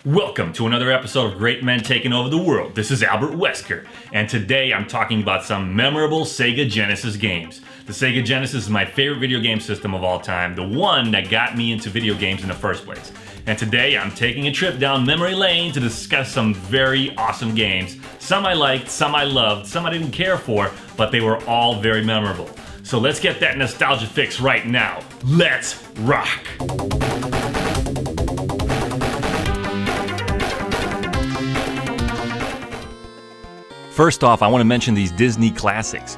Welcome to another episode of Great Men Taking Over the World. This is Albert Wesker, and today I'm talking about some memorable SEGA Genesis games. The SEGA Genesis is my favorite video game system of all time, the one that got me into video games in the first place. And today I'm taking a trip down memory lane to discuss some very awesome games. Some I liked, some I loved, some I didn't care for, but they were all very memorable. So let's get that nostalgia fix right now. Let's rock! First off, I want to mention these Disney classics.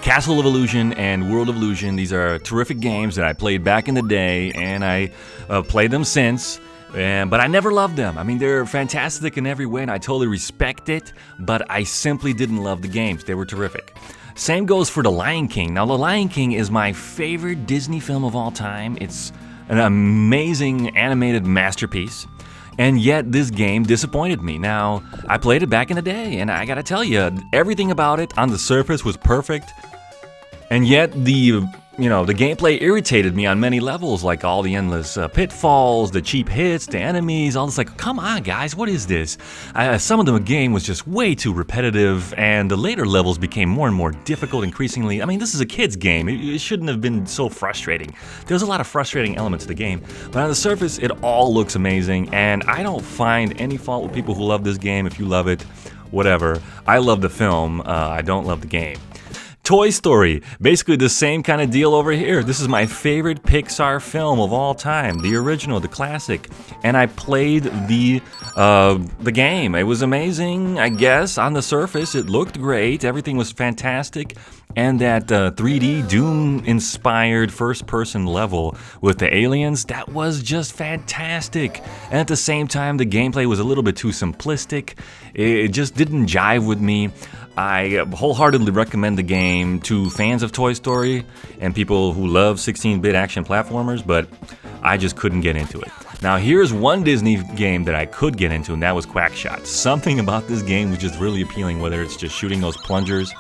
Castle of Illusion and World of Illusion. These are terrific games that I played back in the day, and I played them since. But I never loved them. I mean, they're fantastic in every way, and I totally respect it, but I simply didn't love the games. They were terrific. Same goes for The Lion King. Now, The Lion King is my favorite Disney film of all time. It's an amazing animated masterpiece. And yet, this game disappointed me. Now, I played it back in the day, and I gotta tell you, everything about it on the surface was perfect. And yet, the gameplay irritated me on many levels, like all the endless pitfalls, the cheap hits, the enemies, all this. Like, come on, guys, what is this? Some of the game was just way too repetitive, and the later levels became more and more difficult increasingly. I mean, this is a kid's game. It shouldn't have been so frustrating. There's a lot of frustrating elements to the game, but on the surface, it all looks amazing, and I don't find any fault with people who love this game. If you love it, whatever. I love the film. I don't love the game. Toy Story, basically the same kind of deal over here. This is my favorite Pixar film of all time, the original, the classic, and I played the game. It was amazing, I guess. On the surface, it looked great. Everything was fantastic, and that 3D Doom-inspired first-person level with the aliens, that was just fantastic. And at the same time, the gameplay was a little bit too simplistic. It just didn't jive with me. I wholeheartedly recommend the game to fans of Toy Story and people who love 16-bit action platformers, but I just couldn't get into it. Now, here's one Disney game that I could get into, and that was Quackshot. Something about this game was just really appealing, whether it's just shooting those plungers,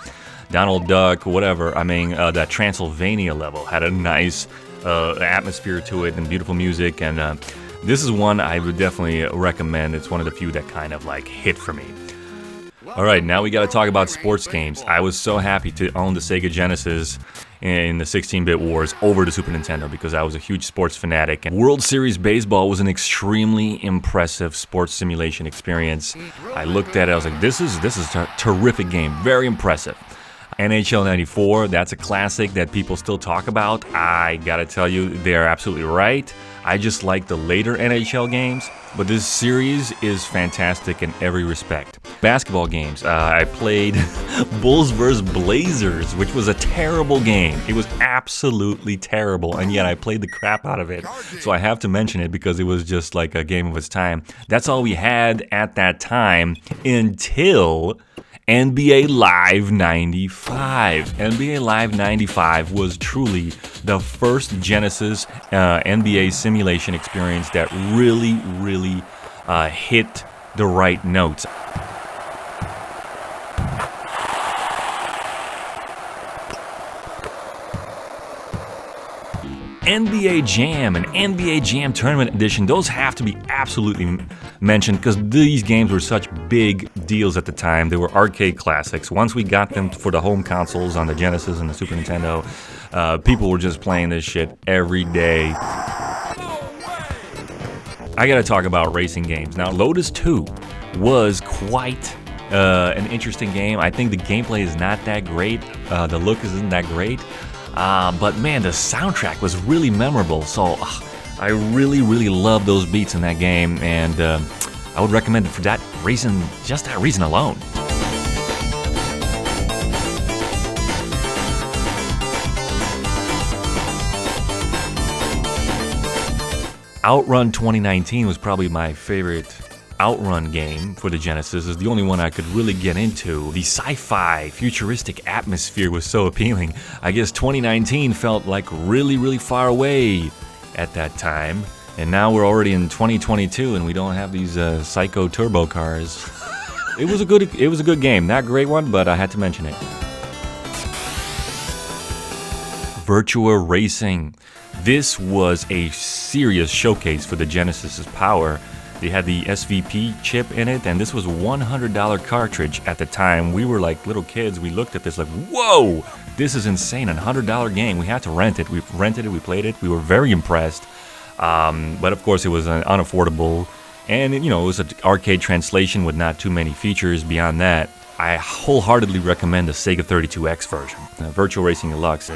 Donald Duck, whatever. I mean, that Transylvania level had a nice atmosphere to it and beautiful music, and this is one I would definitely recommend. It's one of the few that kind of like hit for me. Alright, now we gotta talk about sports games. I was so happy to own the SEGA Genesis in the 16-bit wars over the Super Nintendo because I was a huge sports fanatic. And World Series Baseball was an extremely impressive sports simulation experience. I looked at it, I was like, this is a terrific game, very impressive. NHL 94, that's a classic that people still talk about. I gotta tell you, they're absolutely right. I just like the later NHL games, but this series is fantastic in every respect. Basketball games, I played Bulls vs. Blazers, which was a terrible game. It was absolutely terrible, and yet I played the crap out of it. So I have to mention it because it was just like a game of its time. That's all we had at that time until NBA Live 95. NBA Live 95 was truly the first Genesis NBA simulation experience that really hit the right notes. NBA Jam and NBA Jam Tournament Edition, those have to be absolutely mentioned because these games were such big deals at the time. They were arcade classics. Once we got them for the home consoles on the Genesis and the Super Nintendo, people were just playing this shit every day. I gotta talk about racing games. Now, Lotus 2 was quite an interesting game. I think the gameplay is not that great. The look isn't that great. But man, the soundtrack was really memorable, so I really love those beats in that game, and I would recommend it for that reason, just that reason alone. Outrun 2019 was probably my favorite Outrun game for the Genesis. Is the only one I could really get into. The sci-fi, futuristic atmosphere was so appealing. I guess 2019 felt like really far away at that time. And now we're already in 2022 and we don't have these psycho turbo cars. It was a good game. Not a great one, but I had to mention it. Virtua Racing. This was a serious showcase for the Genesis's power. They had the SVP chip in it, and this was $100 cartridge at the time. We were like little kids. We looked at this like, whoa, this is insane, a $100 game. We had to rent it. We rented it, we played it. We were very impressed. But of course, it was unaffordable. And, it was an arcade translation with not too many features beyond that. I wholeheartedly recommend the Sega 32X version, Virtua Racing Deluxe.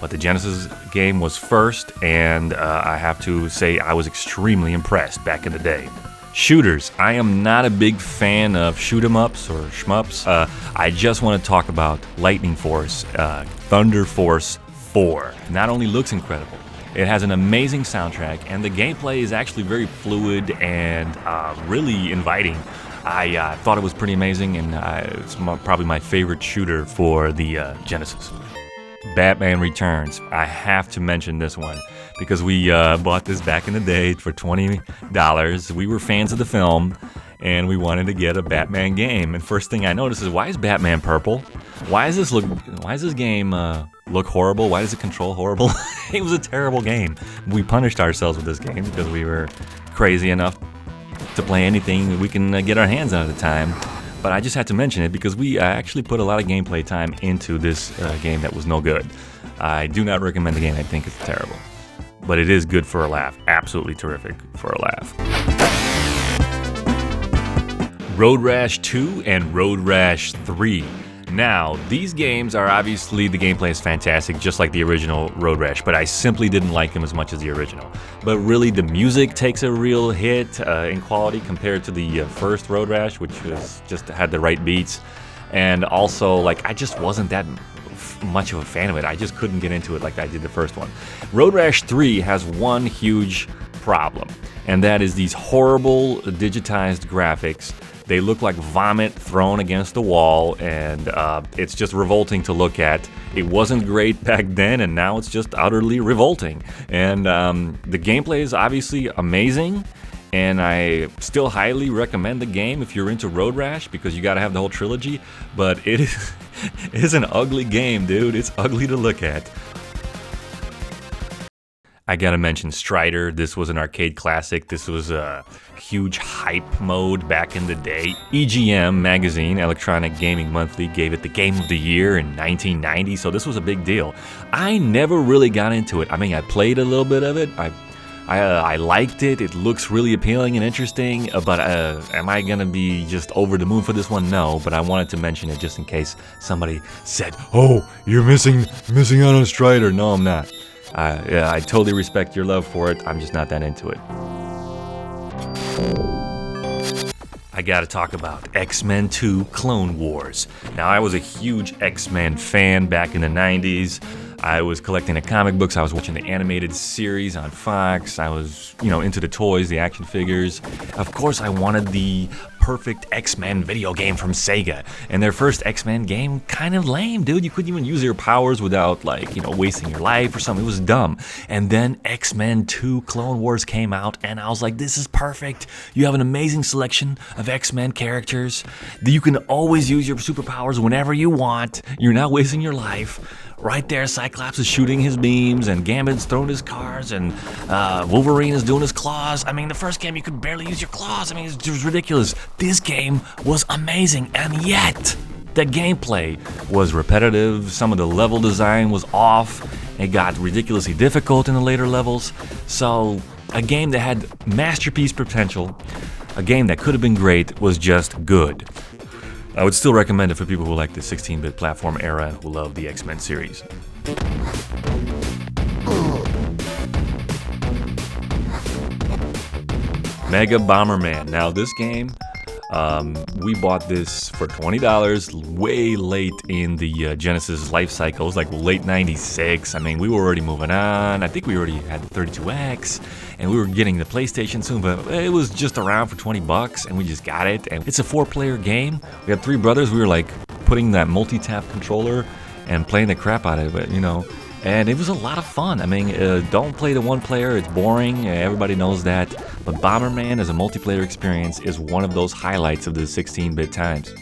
But the Genesis game was first, and I have to say I was extremely impressed back in the day. Shooters. I am not a big fan of shoot-em-ups or shmups. I just want to talk about Lightning Force, Thunder Force 4. Not only looks incredible, it has an amazing soundtrack, and the gameplay is actually very fluid and really inviting. I thought it was pretty amazing, and it's probably my favorite shooter for the Genesis. Batman Returns. I have to mention this one because we bought this back in the day for $20. We were fans of the film, and we wanted to get a Batman game. And first thing I noticed is, why is Batman purple? Why does this game look horrible? Why does it control horrible? It was a terrible game. We punished ourselves with this game because we were crazy enough to play anything we can get our hands on at the time. But I just had to mention it because we actually put a lot of gameplay time into this game that was no good. I do not recommend the game. I think it's terrible. But it is good for a laugh. Absolutely terrific for a laugh. Road Rash 2 and Road Rash 3. Now, these games are obviously, the gameplay is fantastic, just like the original Road Rash, but I simply didn't like them as much as the original. But really, the music takes a real hit in quality compared to the first Road Rash, which was just had the right beats. And also, like, I just wasn't that much of a fan of it. I just couldn't get into it like I did the first one. Road Rash 3 has one huge problem, and that is these horrible digitized graphics. They look like vomit thrown against the wall, and it's just revolting to look at. It wasn't great back then, and now it's just utterly revolting. And the gameplay is obviously amazing, and I still highly recommend the game if you're into Road Rash, because you gotta have the whole trilogy, but it is an ugly game, dude. It's ugly to look at. I gotta mention Strider. This was an arcade classic. This was a huge hype mode back in the day. EGM magazine, Electronic Gaming Monthly, gave it the Game of the Year in 1990, so this was a big deal. I never really got into it. I mean, I played a little bit of it. I liked it. It looks really appealing and interesting, but am I gonna be just over the moon for this one? No, but I wanted to mention it just in case somebody said, "Oh, you're missing out on Strider." No, I'm not. Yeah, I totally respect your love for it. I'm just not that into it. I gotta talk about X-Men 2 Clone Wars. Now, I was a huge X-Men fan back in the 90s. I was collecting the comic books, I was watching the animated series on Fox, I was, into the toys, the action figures. Of course, I wanted the perfect X-Men video game from Sega. And their first X-Men game, kind of lame, dude. You couldn't even use your powers without, wasting your life or something. It was dumb. And then X-Men 2 Clone Wars came out, and I was like, this is perfect. You have an amazing selection of X-Men characters. You can always use your superpowers whenever you want. You're not wasting your life. Right there, Cyclops is shooting his beams, and Gambit's throwing his cards, and Wolverine is doing his claws. I mean, the first game, you could barely use your claws. I mean, it was ridiculous. This game was amazing, and yet, the gameplay was repetitive. Some of the level design was off. It got ridiculously difficult in the later levels. So, a game that had masterpiece potential, a game that could have been great, was just good. I would still recommend it for people who like the 16-bit platform era and who love the X-Men series. Mega Bomberman. Now, this game, we bought this for $20 way late in the Genesis life cycle. It was like late 96. I mean, we were already moving on. I think we already had the 32X, and we were getting the PlayStation soon, but it was just around for $20, and we just got it. And it's a 4-player game. We had 3 brothers. We were like putting that multi-tap controller and playing the crap out of it, And it was a lot of fun. I mean, don't play the 1-player. It's boring. Everybody knows that. But Bomberman as a multiplayer experience is one of those highlights of the 16-bit times.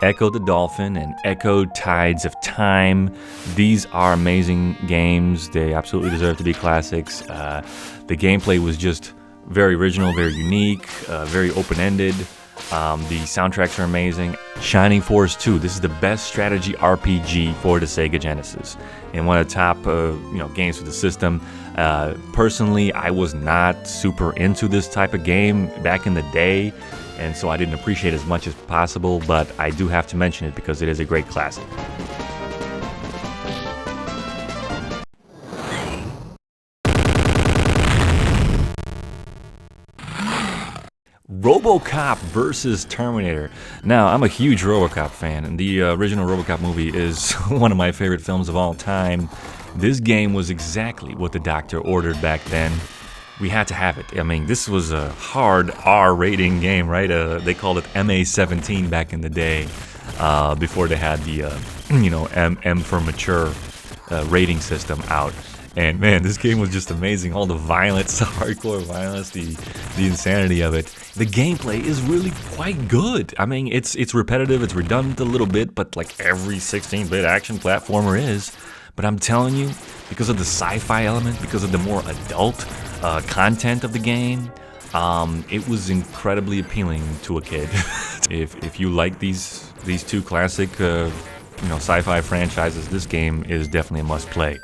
Echo the Dolphin and Echo Tides of Time. These are amazing games. They absolutely deserve to be classics. The gameplay was just Very original, very unique, very open-ended. The soundtracks are amazing. Shining Force 2. This is the best strategy RPG for the Sega Genesis, and one of the top games for the system. Personally, I was not super into this type of game back in the day, and so I didn't appreciate it as much as possible, but I do have to mention it because it is a great classic. RoboCop versus Terminator. Now, I'm a huge RoboCop fan, and the original RoboCop movie is one of my favorite films of all time. This game was exactly what the doctor ordered back then. We had to have it. I mean, this was a hard R rating game, right? They called it MA-17 back in the day, before they had the, M for mature rating system out. And man, this game was just amazing. All the violence, the hardcore violence, the insanity of it. The gameplay is really quite good. I mean, it's repetitive, it's redundant a little bit, but like every 16-bit action platformer is. But I'm telling you, because of the sci-fi element, because of the more adult content of the game, it was incredibly appealing to a kid. If you like these two classic, sci-fi franchises, this game is definitely a must-play.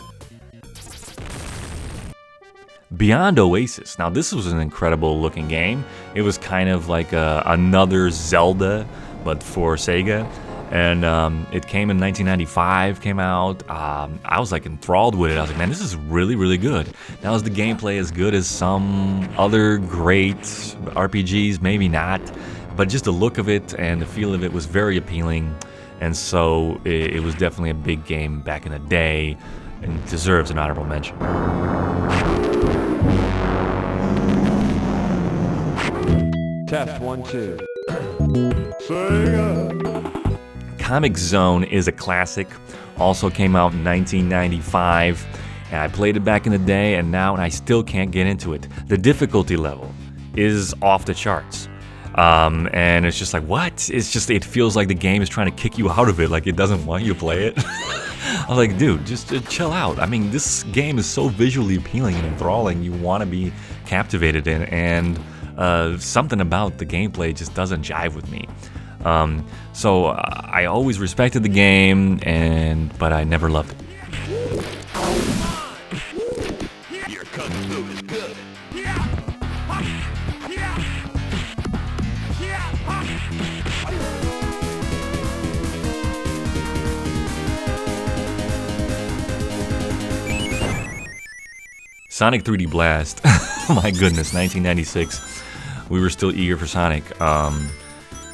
Beyond Oasis. Now, this was an incredible looking game. It was kind of like another Zelda, but for Sega. And it came in 1995, came out. I was like enthralled with it. I was like, man, this is really, really good. Now, is the gameplay as good as some other great RPGs? Maybe not. But just the look of it and the feel of it was very appealing. And so it was definitely a big game back in the day and deserves an honorable mention. Test 1, 2. Sega. Comix Zone is a classic. Also came out in 1995, and I played it back in the day, and now I still can't get into it. The difficulty level is off the charts. And it's just like, what? It feels like the game is trying to kick you out of it, like it doesn't want you to play it. I was like, dude, just chill out. I mean, this game is so visually appealing and enthralling, you want to be captivated in, and something about the gameplay just doesn't jive with me. So I always respected the game, but I never loved it. Your kung fu is good. Sonic 3D Blast. My goodness, 1996. We were still eager for Sonic.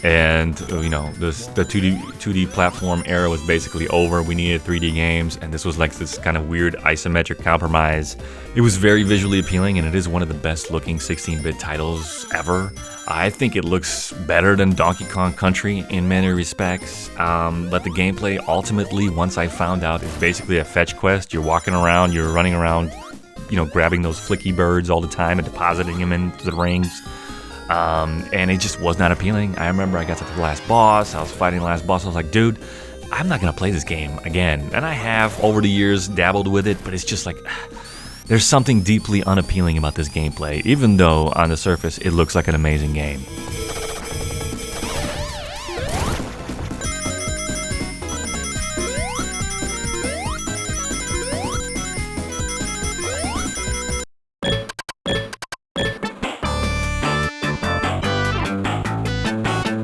And the 2D platform era was basically over. We needed 3D games, and this was like this kind of weird isometric compromise. It was very visually appealing, and it is one of the best looking 16-bit titles ever. I think it looks better than Donkey Kong Country in many respects, but the gameplay ultimately, once I found out, is basically a fetch quest. You're walking around, you're running around, grabbing those flicky birds all the time and depositing them into the rings. And it just was not appealing. I remember I got to the last boss. I was fighting the last boss. I was like, dude, I'm not going to play this game again. And I have, over the years, dabbled with it, but it's just like, there's something deeply unappealing about this gameplay, even though on the surface it looks like an amazing game.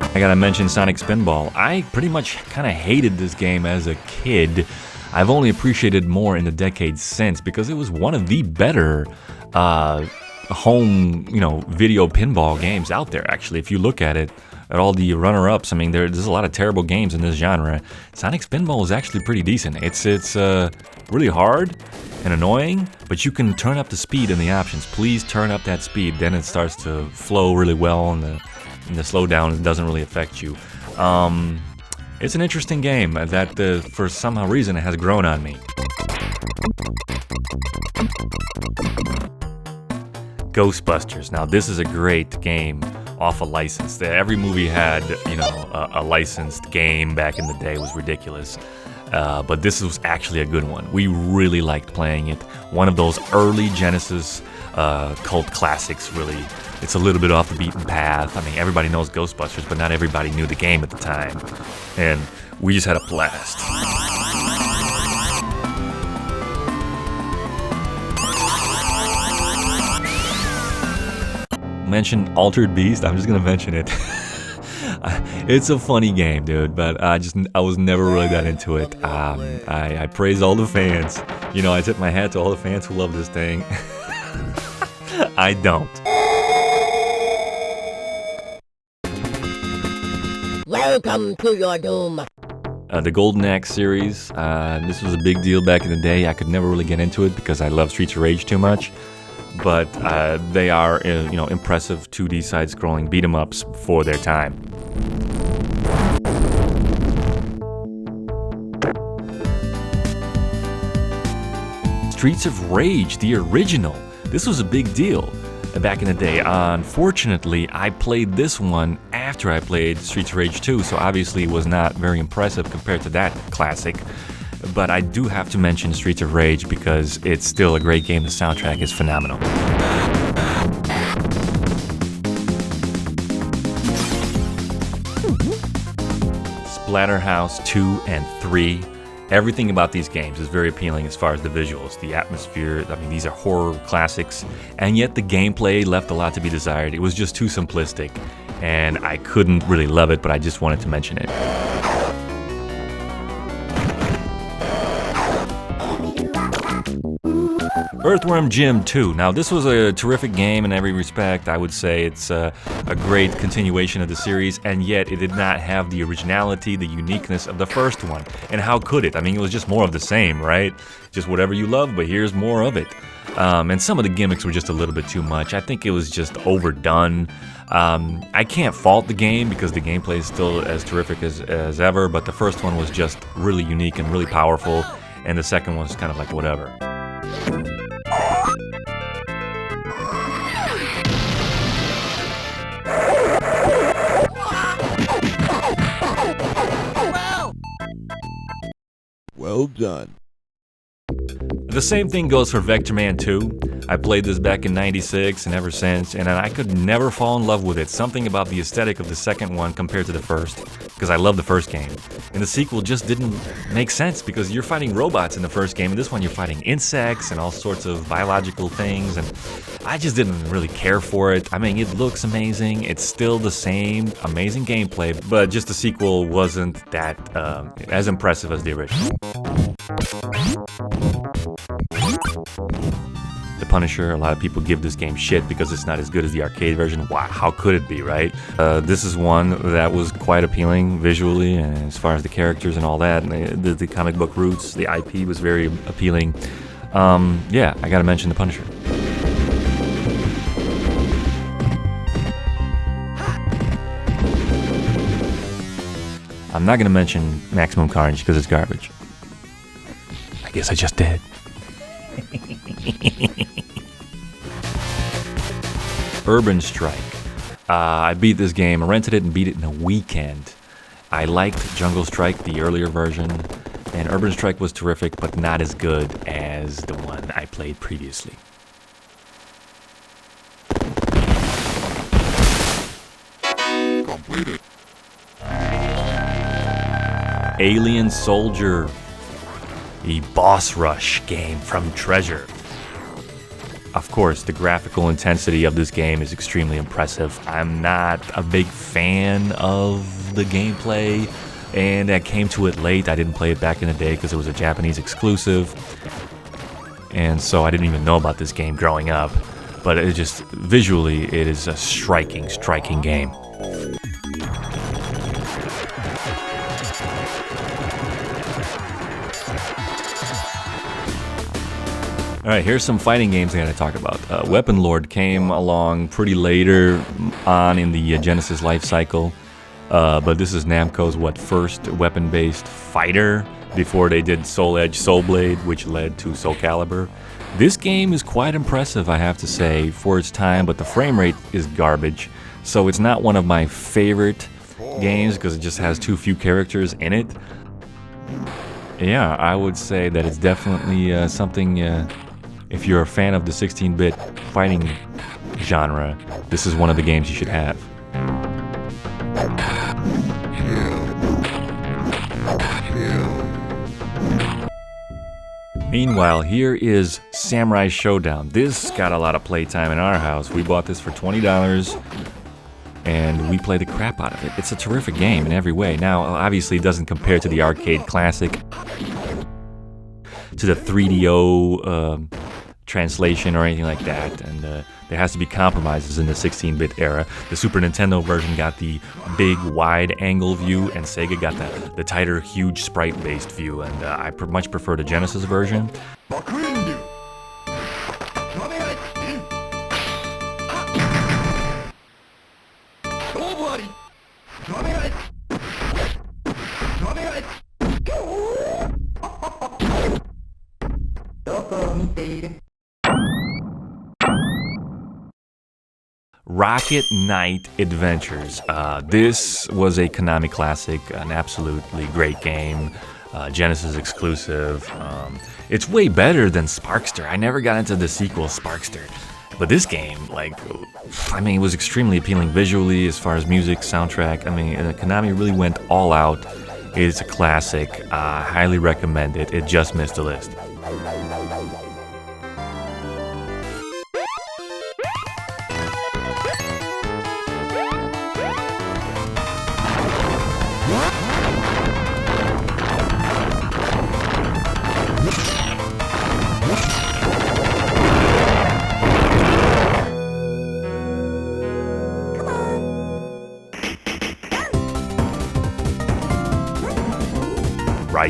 I gotta mention Sonic Spinball. I pretty much kind of hated this game as a kid. I've only appreciated more in the decades since because it was one of the better home, video pinball games out there. Actually, if you look at it, at all the runner-ups, I mean, there's a lot of terrible games in this genre. Sonic Spinball is actually pretty decent. It's really hard and annoying, but you can turn up the speed in the options. Please turn up that speed, then it starts to flow really well, and the slowdown doesn't really affect you. It's an interesting game that, for some reason, it has grown on me. Ghostbusters. Now, this is a great game off a license. Every movie had, a licensed game back in the day. It was ridiculous. but this was actually a good one. We really liked playing it. One of those early Genesis cult classics, really. It's a little bit off the beaten path. I mean, everybody knows Ghostbusters, but not everybody knew the game at the time. And we just had a blast. Mention Altered Beast, I'm just gonna mention it. It's a funny game, dude, but I was never really that into it. I praise all the fans. You know, I tip my hat to all the fans who love this thing. I don't. Welcome to your doom. The Golden Axe series, this was a big deal back in the day. I could never really get into it because I love Streets of Rage too much. But they are, impressive 2D side-scrolling beat-em-ups for their time. Streets of Rage, the original. This was a big deal back in the day. Unfortunately, I played this one after I played Streets of Rage 2, so obviously it was not very impressive compared to that classic. But I do have to mention Streets of Rage because it's still a great game. The soundtrack is phenomenal. Splatterhouse 2 and 3. Everything about these games is very appealing as far as the visuals, the atmosphere. I mean, these are horror classics, and yet the gameplay left a lot to be desired. It was just too simplistic, and I couldn't really love it, but I just wanted to mention it. Earthworm Jim 2. Now, this was a terrific game in every respect. I would say it's a great continuation of the series, and yet it did not have the originality, the uniqueness of the first one. And how could it? I mean, it was just more of the same, right? Just whatever you love, but here's more of it. And some of the gimmicks were just a little bit too much. I think it was just overdone. I can't fault the game because the gameplay is still as terrific as ever, but the first one was just really unique and really powerful, and the second one was kind of like whatever. Well done. The same thing goes for Vector Man 2. I played this back in '96 and ever since, and I could never fall in love with it. Something about the aesthetic of the second one compared to the first, because I love the first game. And the sequel just didn't make sense because you're fighting robots in the first game, and this one you're fighting insects and all sorts of biological things, and I just didn't really care for it. I mean, it looks amazing. It's still the same amazing gameplay, but just the sequel wasn't that as impressive as the original. The Punisher, a lot of people give this game shit because it's not as good as the arcade version. Wow, how could it be, right? This is one that was quite appealing visually, and as far as the characters and all that, and the comic book roots, the IP was very appealing. Yeah, I gotta mention The Punisher. I'm not gonna mention Maximum Carnage because it's garbage. I guess I just did. Urban Strike. I beat this game. I rented it and beat it in a weekend. I liked Jungle Strike, the earlier version, and Urban Strike was terrific, but not as good as the one I played previously. Completed. Alien Soldier, the boss rush game from Treasure. Of course, the graphical intensity of this game is extremely impressive. I'm not a big fan of the gameplay, and I came to it late. I didn't play it back in the day because it was a Japanese exclusive, and so I didn't even know about this game growing up. But it just, visually, it is a striking game. Alright, here's some fighting games I gotta talk about. Weaponlord came along pretty later on in the Genesis life cycle, but this is Namco's first weapon-based fighter before they did Soul Edge Soul Blade, which led to Soul Calibur. This game is quite impressive, I have to say, for its time, but the frame rate is garbage, so it's not one of my favorite games because it just has too few characters in it. yeah, I would say that it's definitely something, if you're a fan of the 16-bit fighting genre, this is one of the games you should have. Meanwhile, here is Samurai Showdown. This got a lot of playtime in our house. We bought this for $20 and we play the crap out of it. It's a terrific game in every way. Now, obviously, it doesn't compare to the arcade classic, to the 3DO translation or anything like that, and there has to be compromises in the 16-bit era. The Super Nintendo version got the big wide angle view, and Sega got the tighter, huge sprite-based view, and I much prefer the Genesis version. Rocket Knight Adventures. This was a Konami classic, an absolutely great game, Genesis exclusive. It's way better than Sparkster. I never got into the sequel, Sparkster. But this game, it was extremely appealing visually as far as music, soundtrack. Konami really went all out. It's a classic. Highly recommend it. It just missed the list.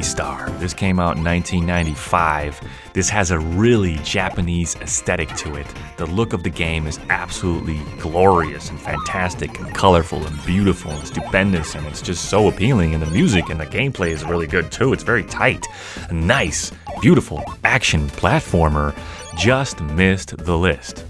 Star. This came out in 1995. This has a really Japanese aesthetic to it. The look of the game is absolutely glorious and fantastic and colorful and beautiful and stupendous, and it's just so appealing, and the music and the gameplay is really good too. It's very tight. A nice, beautiful action platformer. Just missed the list.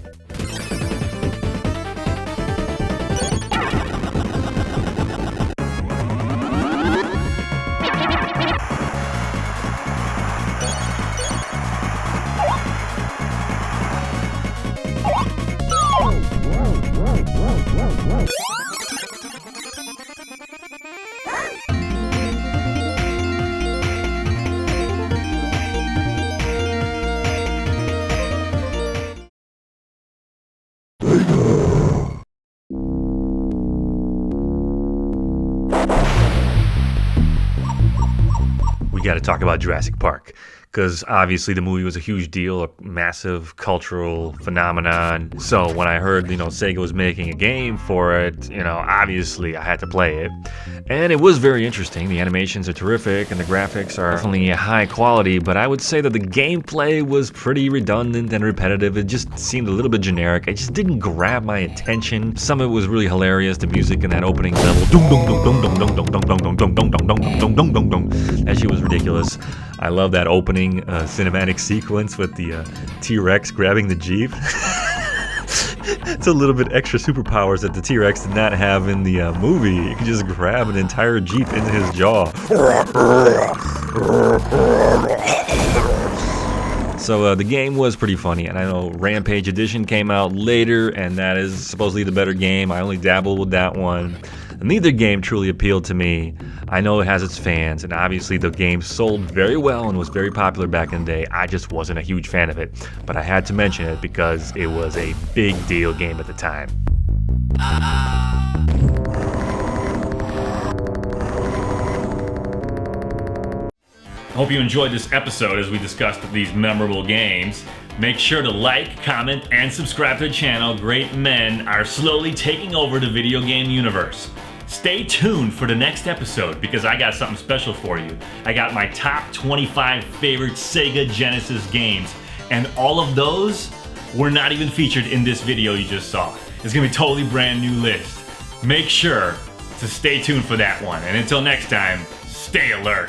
Got to talk about Jurassic Park, because obviously the movie was a huge deal, a massive cultural phenomenon. So when I heard, Sega was making a game for it, obviously I had to play it. And it was very interesting. The animations are terrific and the graphics are definitely high quality, but I would say that the gameplay was pretty redundant and repetitive. It just seemed a little bit generic. It just didn't grab my attention. Some of it was really hilarious. The music in that opening level, that shit was ridiculous. I love that opening cinematic sequence with the T-Rex grabbing the Jeep. It's a little bit extra superpowers that the T-Rex did not have in the movie. You can just grab an entire Jeep into his jaw. So the game was pretty funny, and I know Rampage Edition came out later, and that is supposedly the better game. I only dabbled with that one. Neither game truly appealed to me. I know it has its fans, and obviously the game sold very well and was very popular back in the day. I just wasn't a huge fan of it, but I had to mention it because it was a big deal game at the time. Hope you enjoyed this episode as we discussed these memorable games. Make sure to like, comment, and subscribe to the channel. Great men are slowly taking over the video game universe. Stay tuned for the next episode because I got something special for you. I got my top 25 favorite Sega Genesis games, and all of those were not even featured in this video you just saw. It's gonna be a totally brand new list. Make sure to stay tuned for that one, and until next time, stay alert.